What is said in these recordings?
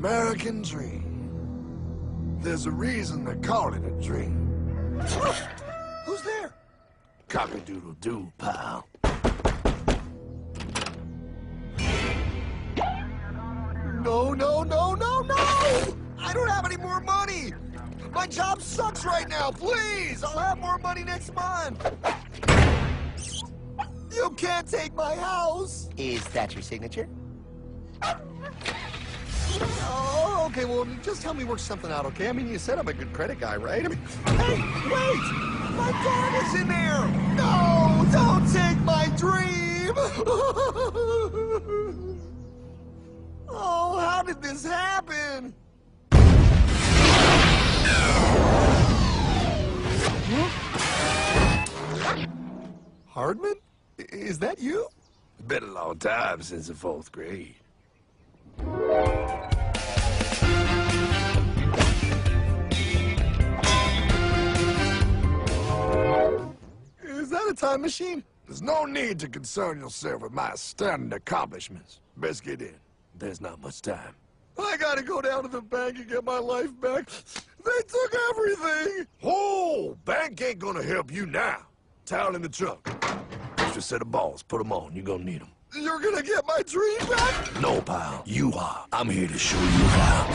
American dream. There's a reason they call it a dream. Who's there? Cock-a-doodle-doo, pal. No, no, no, no, no! I don't have any more money! My job sucks right now, please! I'll have more money next month! You can't take my house! Is that your signature? Oh, okay, well, just help me work something out, okay? I mean, you said I'm a good credit guy, right? I mean, hey, wait! My dog is in there! No, don't take my dream! Oh, how did this happen? Hardman? Is that you? It's been a long time since the 4th grade. Is that a time machine? There's no need to concern yourself with my astounding accomplishments. Best get in. There's not much time. I gotta go down to the bank and get my life back. They took everything! Oh, bank ain't gonna help you now. Towel in the trunk. Extra set of balls. Put them on. You're gonna need them. You're gonna get my dream back? No, pal. You are. I'm here to show you how.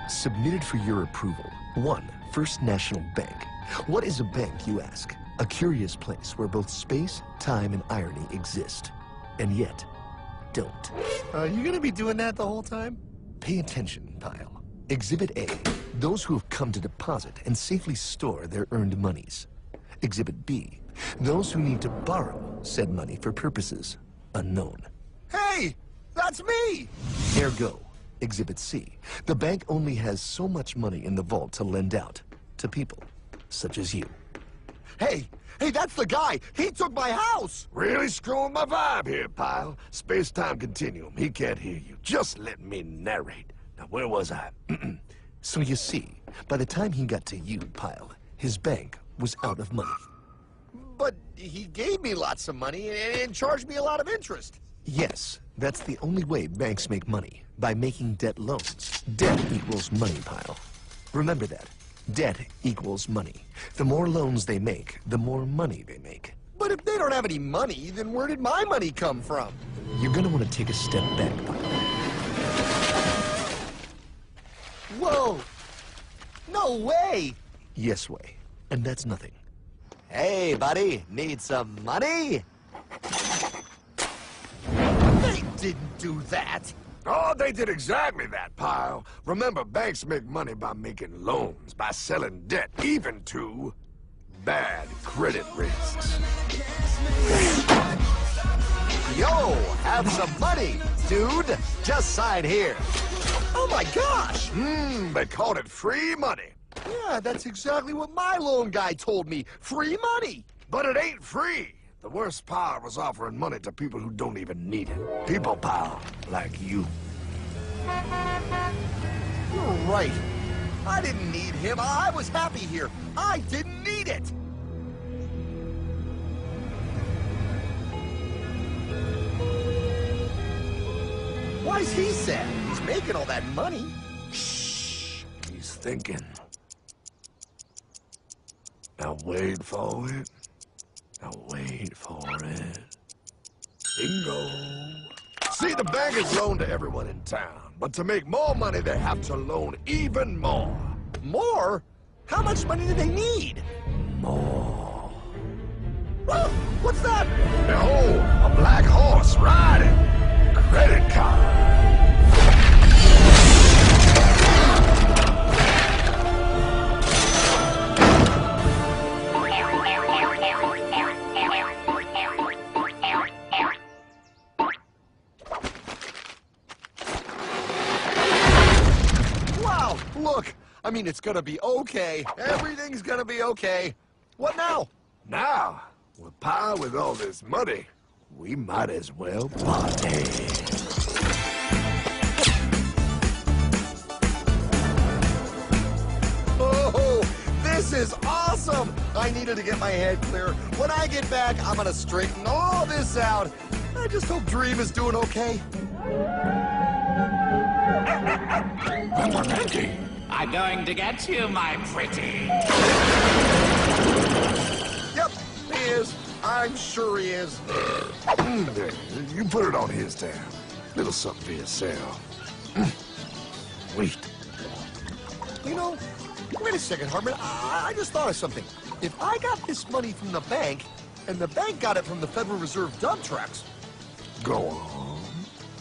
Submitted for your approval. 1. First National Bank. What is a bank, you ask? A curious place where both space, time, and irony exist. And yet, don't. You gonna be doing that the whole time? Pay attention, pile. Exhibit A. Those who have come to deposit and safely store their earned monies. Exhibit B. Those who need to borrow said money for purposes unknown. Hey! That's me! Ergo, Exhibit C. The bank only has so much money in the vault to lend out to people such as you. Hey! Hey, that's the guy! He took my house! Really screwing my vibe here, pal. Space-time continuum. He can't hear you. Just let me narrate. Now, where was I? So you see, by the time he got to you, pile, his bank was out of money. But he gave me lots of money and charged me a lot of interest. Yes, that's the only way banks make money, by making debt loans. Debt equals money, pile. Remember that. Debt equals money. The more loans they make, the more money they make. But if they don't have any money, then where did my money come from? You're gonna want to take a step back, pile. Whoa! No way! Yes way. And that's nothing. Hey, buddy, need some money? They didn't do that! Oh, they did exactly that, pal. Remember, banks make money by making loans, by selling debt, even to bad credit risks. Yo, have some money, dude. Just sign here. Oh my gosh! They called it free money. Yeah, that's exactly what my loan guy told me. Free money! But it ain't free. The worst part was offering money to people who don't even need it. People, pal, like you. You're right. I didn't need him. I was happy here. I didn't need it. Why's he sad? He's making all that money. Shh. He's thinking. Now wait for it. Now wait for it. Bingo. See, the bankers loan to everyone in town, but to make more money, they have to loan even more. More? How much money do they need? More. Oh, what's that? Behold, a black horse riding. Credit card. Look, I mean, it's gonna be okay. Everything's gonna be okay. What now? Now, with power with all this money, we might as well party. Oh, this This is awesome! I needed to get my head clear. When I get back, I'm gonna straighten all this out. I just hope Dream is doing okay. I'm going to get you, my pretty. Yep, he is. I'm sure he is. There, you put it on his tab. Little something for yourself. Wait. You know, wait a second, Hartman. I just thought of something. If I got this money from the bank, and the bank got it from the Federal Reserve dump trucks, Go on.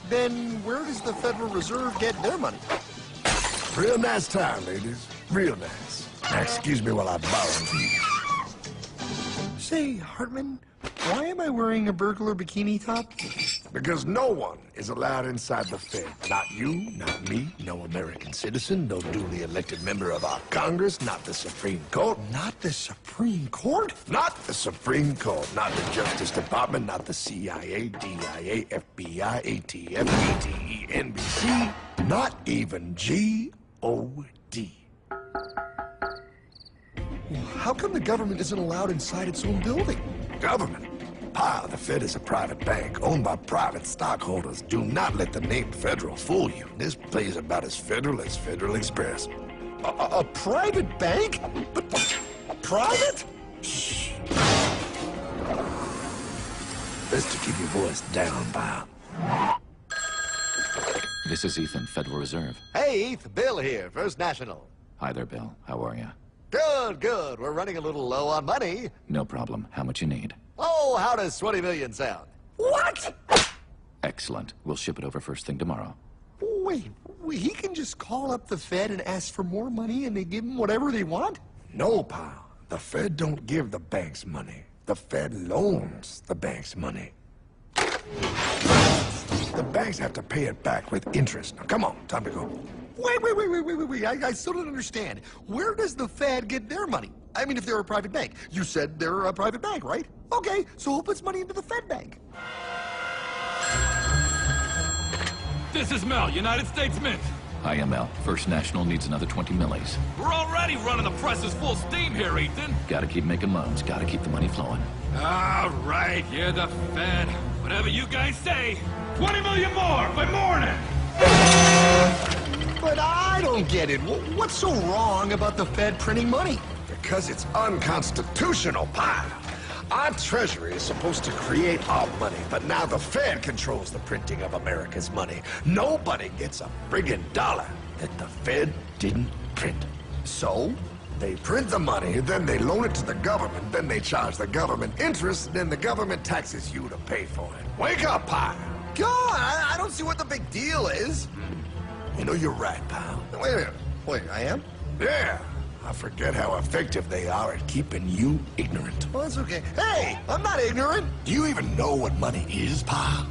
then where does the Federal Reserve get their money? Real nice time, ladies. Real nice. Now, excuse me while I borrow these. Say, Hartman, why am I wearing a burglar bikini top? Because no one is allowed inside the Fed. Not you, not me, no American citizen, no duly elected member of our Congress, not the Supreme Court. Not the Supreme Court? Not the Supreme Court, not the Justice Department, not the CIA, DIA, FBI, ATF, ATE, NBC, not even G.O.D. How come the government isn't allowed inside its own building? Government? Pa, the Fed is a private bank owned by private stockholders. Do not let the name Federal fool you. This place is about as federal as Federal Express. A private bank? But private? Shh. Best to keep your voice down, pal. This is Ethan, Federal Reserve. Hey, Heath, Bill here, First National. Hi there, Bill. How are you? Good, good. We're running a little low on money. No problem. How much you need? Oh, how does 20 million sound? What? Excellent. We'll ship it over first thing tomorrow. Wait, he can just call up the Fed and ask for more money and they give him whatever they want? No, pal. The Fed don't give the banks money. The Fed loans the banks money. The banks have to pay it back with interest. Now, come on, time to go. Wait. I still don't understand. Where does the Fed get their money? I mean, if they're a private bank. You said they're a private bank, right? Okay, so who puts money into the Fed bank? This is Mel, United States Mint. Hi, ML. First National needs another 20 millis. We're already running the presses full steam here, Ethan. Gotta keep making loans. Gotta keep the money flowing. All right, you're the Fed. Whatever you guys say. 20 million more by morning. But I don't get it. What's so wrong about the Fed printing money? Because it's unconstitutional, pal. Our Treasury is supposed to create our money, but now the Fed controls the printing of America's money. Nobody gets a friggin' dollar that the Fed didn't print. So, they print the money, then they loan it to the government, then they charge the government interest, then the government taxes you to pay for it. Wake up, pal! God, I don't see what the big deal is. You know, you're right, pal. Wait a minute. Wait, I am? Yeah, I forget how effective they are at keeping you ignorant. Well, that's okay. Hey, I'm not ignorant. Do you even know what money is, pal?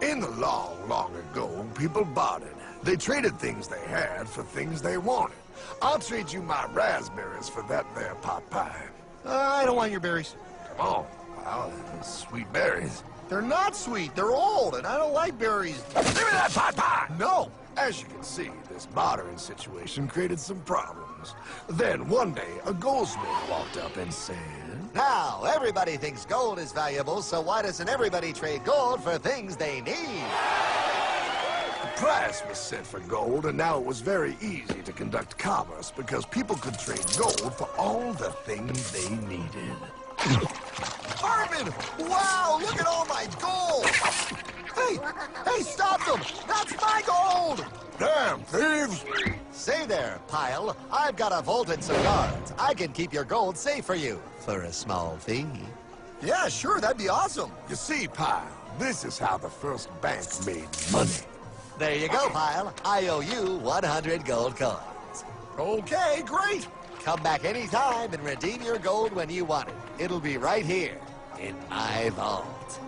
In the long, long ago, people bartered. They traded things they had for things they wanted. I'll trade you my raspberries for that there pot pie. I don't want your berries. Come on, pal. Sweet berries. They're not sweet. They're old, and I don't like berries. Give me that pot pie! No. As you can see, this bartering situation created some problems. Then, one day, a goldsmith walked up and said... Now, everybody thinks gold is valuable, so why doesn't everybody trade gold for things they need? The price was set for gold, and now it was very easy to conduct commerce because people could trade gold for all the things they needed. Hartman! Wow, look at all my gold! Hey, stop them! That's my gold! Damn thieves! Say there, Pile. I've got a vault and some guards. I can keep your gold safe for you for a small fee. Yeah, sure, that'd be awesome. You see, Pile, this is how the first bank made money. There you go, Pile. I owe you 100 gold coins. Okay, great. Come back anytime and redeem your gold when you want it. It'll be right here in my vault.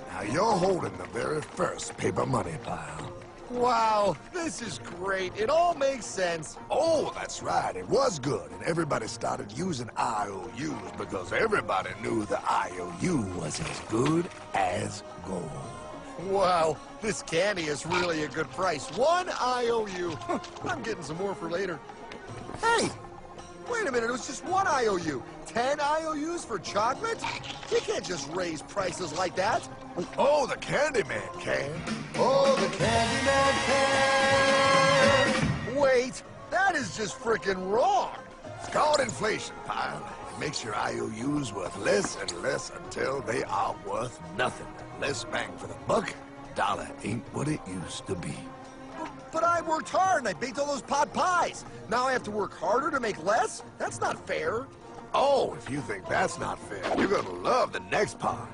Now you're holding the very first paper money, Pile. Wow, this is great. It all makes sense. Oh, that's right. It was good, and everybody started using IOUs because everybody knew the IOU was as good as gold. Wow, this candy is really a good price. 1 IOU. I'm getting some more for later. Hey! Wait a minute, it was just 1 IOU. 10 IOUs for chocolate? You can't just raise prices like that. Oh, the Candyman can. Oh, the Candyman can. Wait, that is just frickin' wrong. It's called inflation, pal. It makes your IOUs worth less and less until they are worth nothing. Less bang for the buck. Dollar ain't what it used to be. But I worked hard and I baked all those pot pies. Now I have to work harder to make less? That's not fair. Oh, if you think that's not fair, you're gonna love the next part.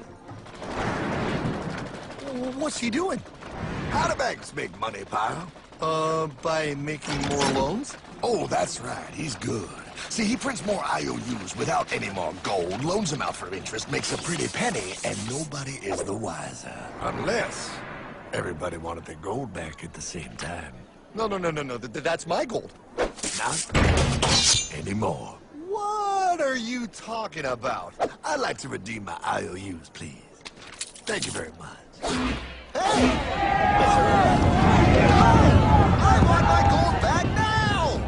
What's he doing? How do banks make money, pal? By making more loans? Oh, that's right. He's good. See, he prints more IOUs without any more gold, loans them out for interest, makes a pretty penny, and nobody is the wiser. Unless everybody wanted their gold back at the same time. No. That's my gold. Not anymore. What are you talking about? I'd like to redeem my IOUs, please. Thank you very much. Hey! I want my gold back now!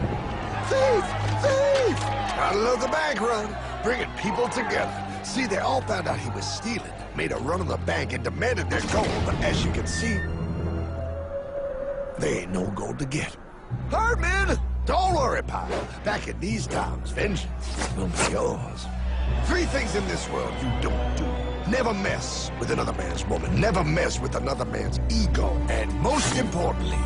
Thief! Thief! I love the bank run, bringing people together. See, they all found out he was stealing, made a run on the bank, and demanded their gold. But as you can see, there ain't no gold to get. Hardman! Don't worry, pal. Back in these times, vengeance will be yours. 3 things in this world you don't do. Never mess with another man's woman. Never mess with another man's ego. And most importantly,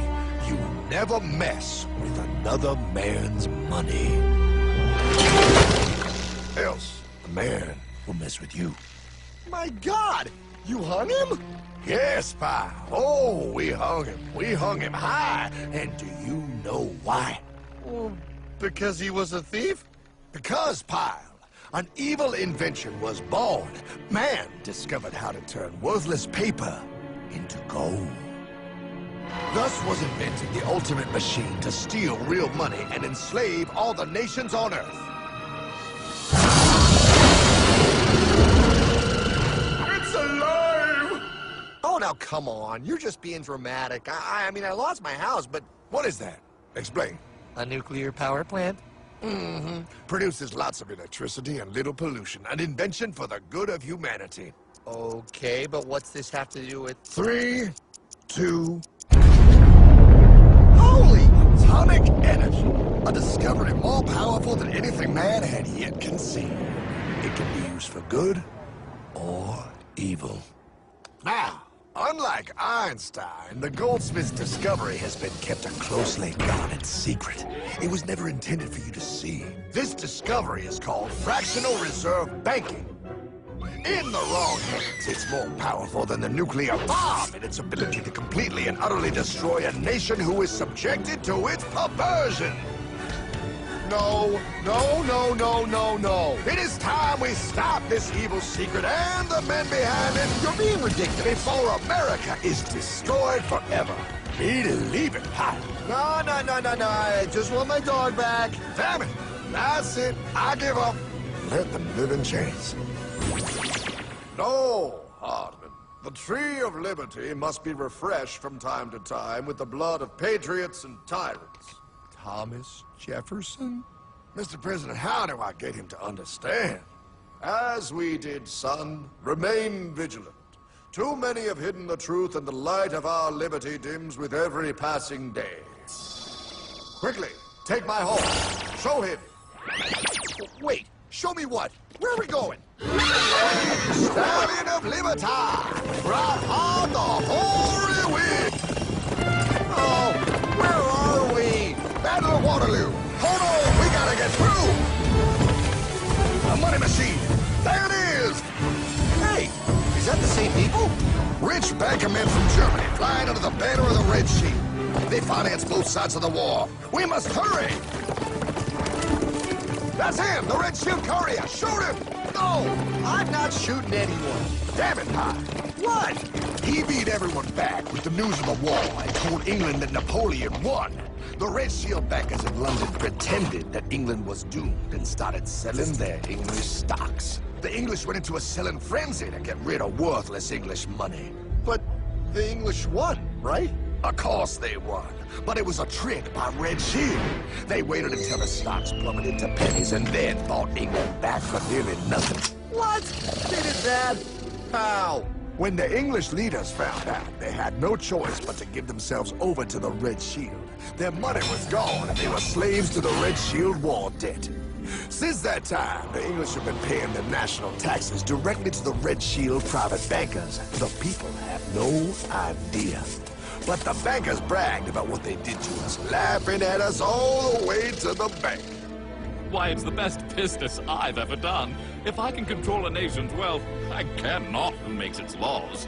you never mess with another man's money. Else, the man will mess with you. My God! You hung him? Yes, pal. Oh, we hung him. We hung him high. And do you know why? Well, because he was a thief? Because, pal, an evil invention was born. Man discovered how to turn worthless paper into gold. Thus was invented the ultimate machine to steal real money and enslave all the nations on Earth. It's alive! Oh, now come on. You're just being dramatic. I mean, I lost my house, but... What is that? Explain. A nuclear power plant? Mm-hmm. Produces lots of electricity and little pollution. An invention for the good of humanity. Okay, but what's this have to do with... 3, 2... Holy! Atomic energy. A discovery more powerful than anything man had yet conceived. It can be used for good or evil. Now, unlike Einstein, the goldsmith's discovery has been kept a closely guarded secret. It was never intended for you to see. This discovery is called fractional reserve banking. In the wrong hands, it's more powerful than the nuclear bomb in its ability to completely and utterly destroy a nation who is subjected to its perversion. No. It is time we stop this evil secret and the men behind it. You're being ridiculous. Before America is destroyed forever. Believe it, pal. No. I just want my dog back. Damn it. That's it. I give up. Let them live in chains. No, Hardman. The tree of liberty must be refreshed from time to time with the blood of patriots and tyrants. Thomas Jefferson? Mr. President, how do I get him to understand? As we did, son, remain vigilant. Too many have hidden the truth, and the light of our liberty dims with every passing day. Quickly, take my horse. Show him. Wait, show me what? Where are we going? Stallion of Liberty! Right on the hoary wind! Oh, where are we? Battle of Waterloo! Hold on, we gotta get through! A money machine! There it is! Hey, is that the same people? Rich bankermen from Germany flying under the banner of the Red Sheet. They finance both sides of the war. We must hurry! That's him, the Red Shield courier! Shoot him! No, I'm not shooting anyone. Damn it, Pop! What? He beat everyone back with the news of the war and told England that Napoleon won. The Red Shield bankers in London pretended that England was doomed and started selling their English stocks. The English went into a selling frenzy to get rid of worthless English money. But The English won, right? Of course they won, but it was a trick by Red Shield. They waited until the stocks plummeted to pennies and then bought England back for nearly nothing. What? They did that? How? When the English leaders found out, they had no choice but to give themselves over to the Red Shield. Their money was gone, and they were slaves to the Red Shield war debt. Since that time, the English have been paying their national taxes directly to the Red Shield private bankers. The people have no idea. But the bankers bragged about what they did to us, laughing at us all the way to the bank. Why, it's the best business I've ever done. If I can control a nation's wealth, I care not who makes its laws.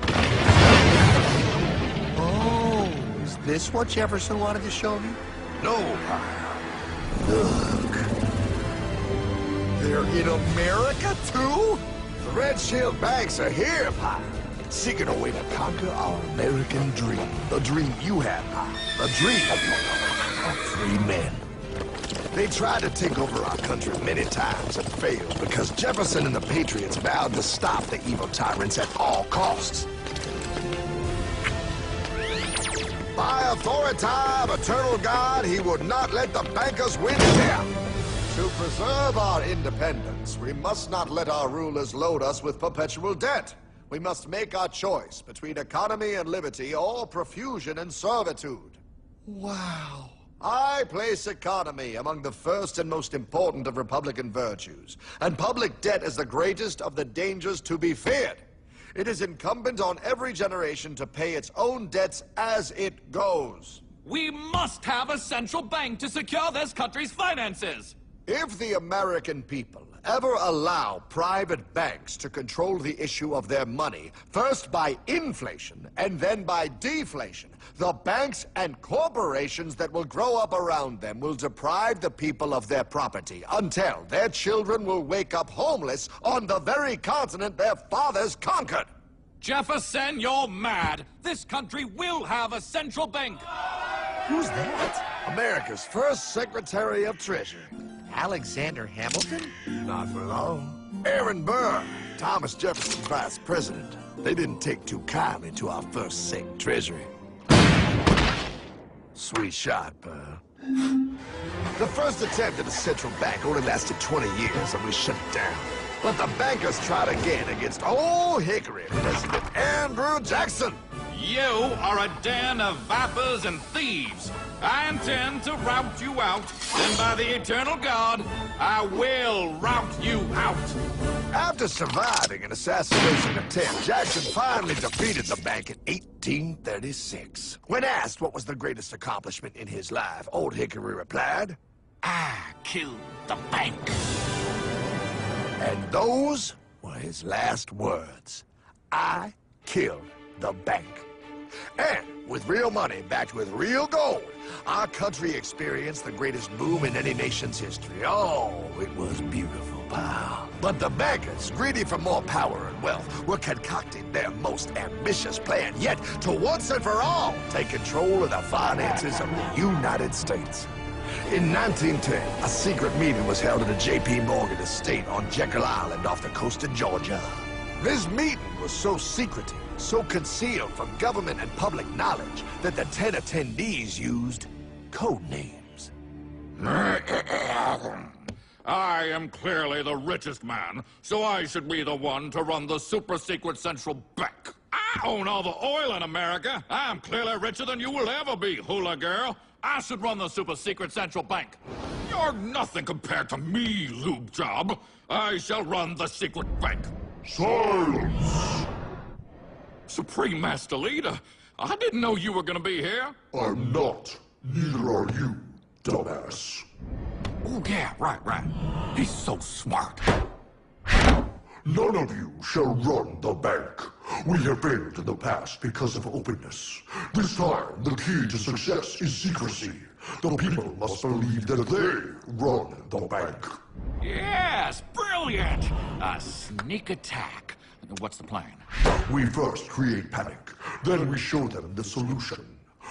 Oh, is this what Jefferson wanted to show me? No, pal. Look. They're in America, too? The Red Shield banks are here, pal. Seeking a way to conquer our American dream. The dream you have, pal. The dream of free men. They tried to take over our country many times and failed because Jefferson and the Patriots vowed to stop the evil tyrants at all costs. By authority of eternal God, he would not let the bankers win here. To preserve our independence, we must not let our rulers load us with perpetual debt. We must make our choice between economy and liberty or profusion and servitude. Wow. I place economy among the first and most important of Republican virtues, and public debt is the greatest of the dangers to be feared. It is incumbent on every generation to pay its own debts as it goes. We must have a central bank to secure this country's finances. If the American people ever allow private banks to control the issue of their money, first by inflation and then by deflation, the banks and corporations that will grow up around them will deprive the people of their property until their children will wake up homeless on the very continent their fathers conquered. Jefferson, you're mad. This country will have a central bank. Who's that? America's first Secretary of Treasury. Alexander Hamilton? Not for long. Aaron Burr, Thomas Jefferson's vice president. They didn't take too kindly to our first Sec Treasury. Sweet shot, Burr. The first attempt at a central bank only lasted 20 years and we shut it down. But the bankers tried again against Old Hickory, President Andrew Jackson. You are a den of vipers and thieves. I intend to rout you out, and by the eternal God, I will rout you out. After surviving an assassination attempt, Jackson finally defeated the bank in 1836. When asked what was the greatest accomplishment in his life, Old Hickory replied, I killed the bank. And those were his last words. I killed the bank. And with real money backed with real gold, our country experienced the greatest boom in any nation's history. Oh, it was beautiful, pal. But the bankers, greedy for more power and wealth, were concocting their most ambitious plan yet to once and for all take control of the finances of the United States. In 1910, a secret meeting was held at a J.P. Morgan estate on Jekyll Island off the coast of Georgia. This meeting was so secretive, so concealed from government and public knowledge that the 10 attendees used code names. I am clearly the richest man, so I should be the one to run the super-secret central bank. I own all the oil in America. I'm clearly richer than you will ever be, hula girl. I should run the super-secret central bank. You're nothing compared to me, lube job. I shall run the secret bank. Silence! Supreme Master Leader, I didn't know you were gonna be here. I'm not. Neither are you, dumbass. Oh, yeah, right. He's so smart. None of you shall run the bank. We have failed in the past because of openness. This time, the key to success is secrecy. The people must believe that they run the bank. Yes, brilliant! A sneak attack. What's the plan? We first create panic, then we show them the solution.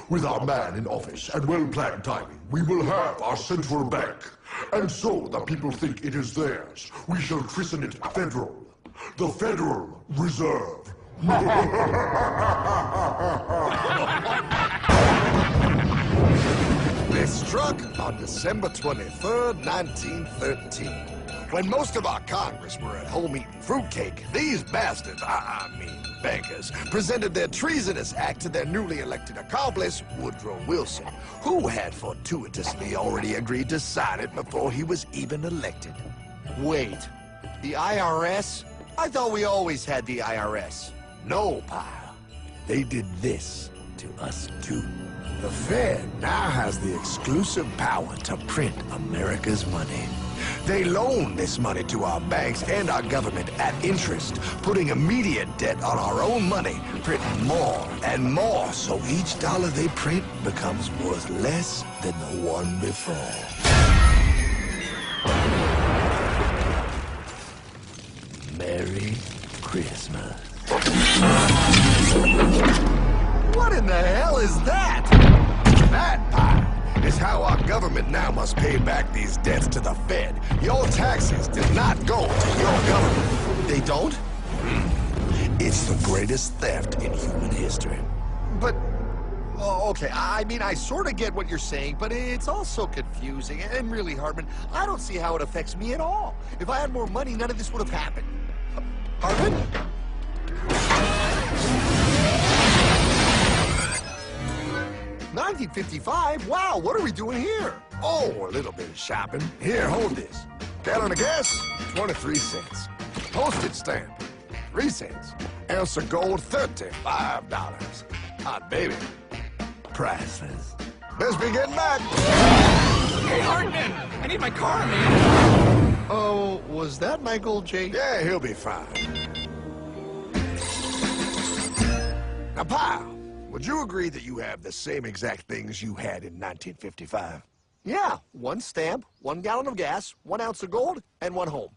With our man in office and well-planned timing, we will have our central bank. And so the people think it is theirs. We shall christen it Federal. The Federal Reserve They struck on December 23rd, 1913. When most of our Congress were at home eating fruitcake, these bastards, I mean bankers, presented their treasonous act to their newly elected accomplice, Woodrow Wilson, who had fortuitously already agreed to sign it before he was even elected. Wait, the IRS? I thought we always had the IRS. No, pal. They did this to us too. The Fed now has the exclusive power to print America's money. They loan this money to our banks and our government at interest, putting immediate debt on our own money, printing more and more, so each dollar they print becomes worth less than the one before. Merry Christmas. What in the hell is that? That, pal, is how our government now must pay back these debts to the Fed. Your taxes did not go to your government. They don't? It's the greatest theft in human history. But, oh, okay, I mean, I sort of get what you're saying, but it's also confusing. And really, Hartman, I don't see how it affects me at all. If I had more money, none of this would have happened. Hartman? 1955? Wow, what are we doing here? Oh, a little bit of shopping. Here, hold this. Gallon of gas, 23 cents. Postage stamp, 3 cents. Ounce of gold, $35. Hot baby, priceless. Best be getting back. Hey, Hartman! I need my car, man! Oh, was that my gold, Jay? Yeah, he'll be fine. Now, pal, would you agree that you have the same exact things you had in 1955? Yeah, 1 stamp, 1 gallon of gas, 1 ounce of gold, and 1 home.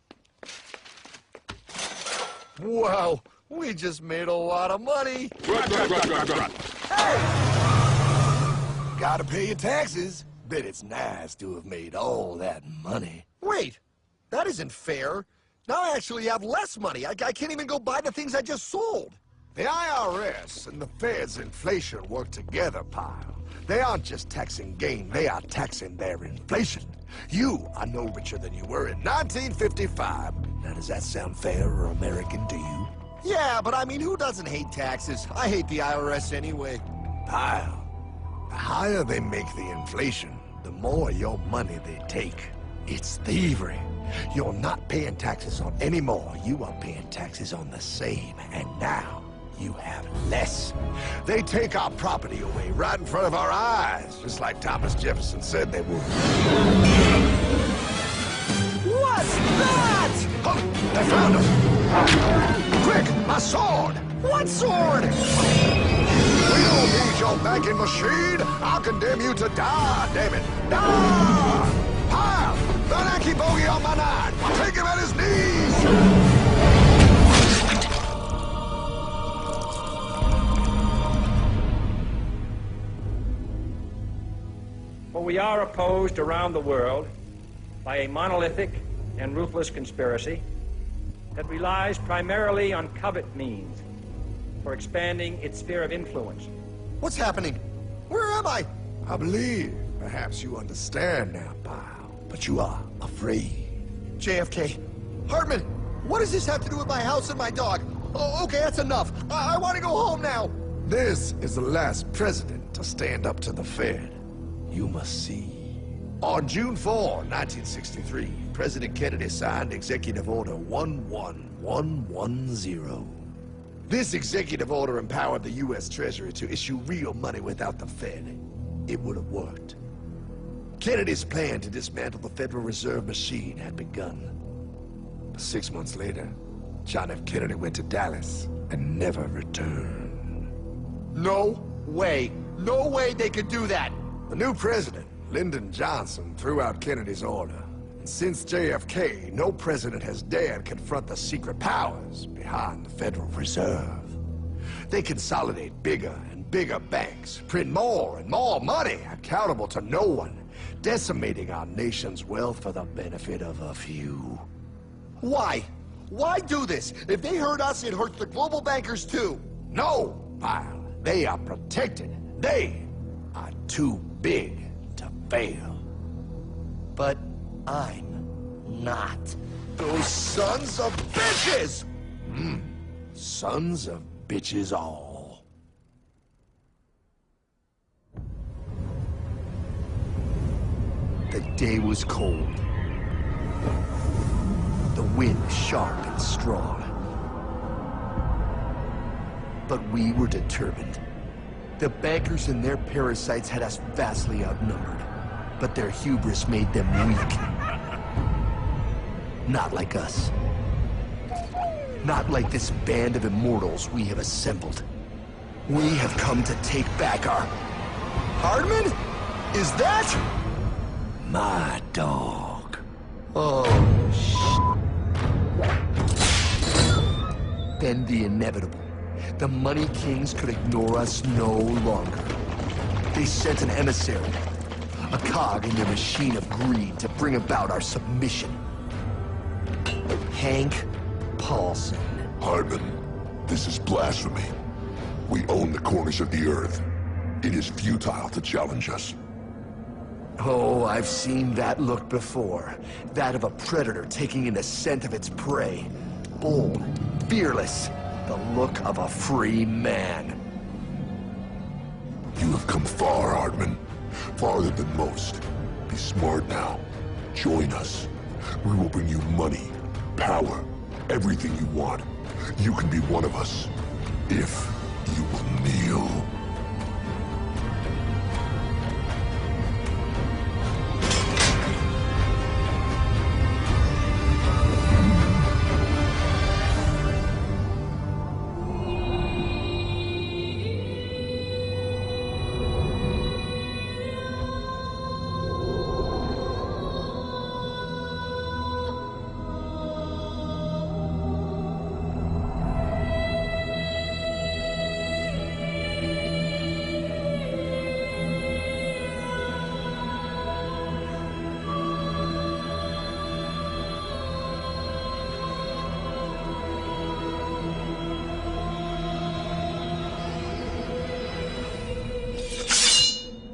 Wow, we just made a lot of money. Right. Gotta pay your taxes. Bet it's nice to have made all that money. Wait, that isn't fair. Now I actually have less money. I can't even go buy the things I just sold. The IRS and the Fed's inflation work together, pal. They aren't just taxing gain, they are taxing their inflation. You are no richer than you were in 1955. Now, does that sound fair or American to you? Yeah, but I mean, who doesn't hate taxes? I hate the IRS anyway. Pal, the higher they make the inflation, the more your money they take. It's thievery. You're not paying taxes on any more. You are paying taxes on the same. And now, you have less. They take our property away right in front of our eyes, just like Thomas Jefferson said they would. What's that? Oh, they found him! Quick, my sword! What sword? We don't need your banking machine! I'll condemn you to die, damn it! Die! Pile! The Yankee bogey on my 9! Take him at his knees! For we are opposed around the world by a monolithic and ruthless conspiracy that relies primarily on covert means for expanding its sphere of influence. What's happening? Where am I? I believe perhaps you understand now, pal, but you are afraid. JFK. Hartman, what does this have to do with my house and my dog? Oh, okay, that's enough. I want to go home now. This is the last president to stand up to the Fed. You must see. On June 4, 1963, President Kennedy signed Executive Order 11110. This executive order empowered the U.S. Treasury to issue real money without the Fed. It would have worked. Kennedy's plan to dismantle the Federal Reserve machine had begun. 6 months later, John F. Kennedy went to Dallas and never returned. No way. No way they could do that. The new president, Lyndon Johnson, threw out Kennedy's order. And since JFK, no president has dared confront the secret powers behind the Federal Reserve. They consolidate bigger and bigger banks, print more and more money, accountable to no one, decimating our nation's wealth for the benefit of a few. Why? Why do this? If they hurt us, it hurts the global bankers too. No, pal. They are protected. They are too big to fail. But I'm not. Those sons of bitches! Sons of bitches all. The day was cold. The wind sharp and strong. But we were determined. The bankers and their parasites had us vastly outnumbered, but their hubris made them weak. Not like us. Not like this band of immortals we have assembled. We have come to take back our... Hardman? Is that... My dog. Oh, Then the inevitable. The Money Kings could ignore us no longer. They sent an emissary, a cog in their machine of greed to bring about our submission. Hank Paulson. Hardman, this is blasphemy. We own the corners of the earth. It is futile to challenge us. Oh, I've seen that look before. That of a predator taking in the scent of its prey. Bold, fearless, the look of a free man. You have come far, Hardman. Farther than most. Be smart now. Join us. We will bring you money, power, everything you want. You can be one of us, if you will kneel.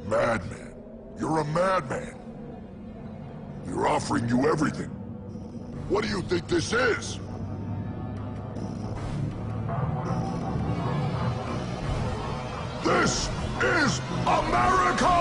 Madman. You're a madman. We're offering you everything. What do you think this is? This is America!